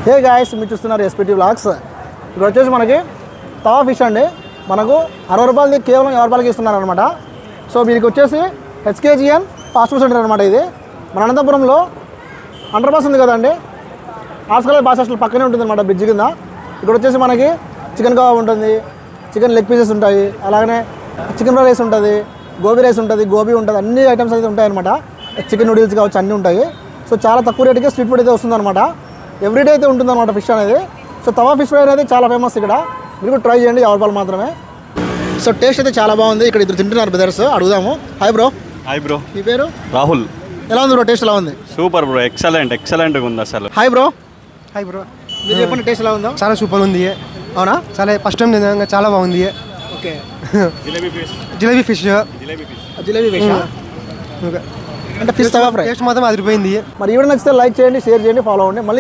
Hey guys, మీరు చూస్తున్నారు SPT vlogs. ఇక్కడ వచ్చేసి మనకి తవా ఫిష్ అండి. మనకు 60 రూపాయలది కేవలం 50 రూపాయలకి ఇస్తున్నారు అనమాట. సో వీరికి వచ్చేసి హెచ్కేజిఎన్ ఫాస్ట్ ఫుడ్ సెంటర్ అనమాట. ఇది మన అనంతపురంలో అండర్ పాస్ ఉంది కదండి, ఆర్ట్స్ కాలేజ్ బాస్ హాస్టల్ పక్కనే ఉంటుంది అనమాట, బ్రిడ్జ్ కింద. ఇక్కడ వచ్చేసి మనకి చికెన్ కబాబ్ ఉంటుంది, చికెన్ లెగ్ పీసెస్ ఉంటాయి, అలాగనే చికెన్ ఫ్రై రైస్ ఉంటుంది, గోబీ రైస్ ఉంటుంది, గోబీ ఉంటుంది, అన్ని ఐటమ్స్ అయితే ఉంటాయి అనమాట. చికెన్ నూడిల్స్ కావచ్చు, అన్నీ ఉంటాయి. సో చాలా తక్కువ రేటుకి స్ట్రీట్ ఫుడ్ అయితే వస్తుందన్నమాట. ఎవ్రీడే అయితే ఉంటుందన్నమాట ఫిష్ అనేది. సో తవా ఫిష్ ఫ్రై అనేది చాలా ఫేమస్ ఇక్కడ. మీరు కూడా ట్రై చేయండి, 50 రూపాయలు మాత్రమే. సో టేస్ట్ అయితే చాలా బాగుంది. ఇక్కడ ఇద్దరు తింటున్నారు బ్రదర్స్, అడుగుదాము. Hi bro. Hi bro. మీ పేరు? రాహుల్. ఎలా ఉంది బ్రో? టేస్ట్ ఎలా ఉంది? సూపర్ బ్రో, ఎక్సలెంట్గా ఉంది అసలు. Hi bro. Hi bro. మీరు చెప్పండి, టేస్ట్ ఎలా ఉందో? చాలా సూపర్ ఉంది. అవునా? చాలా ఫస్ట్ టైం తిన్నాక చాలా బాగుంది. Okay. Jalebi fish. Jalebi fish అంటే ఫిష్ తవా ఫ్రై టేస్ట్ మాత్రం అదిరిపోయింది. మరి ఈ వీడియో నచ్చితే లైక్ చేయండి, షేర్ చేయండి, ఫాలో అవ్వండి. మళ్ళీ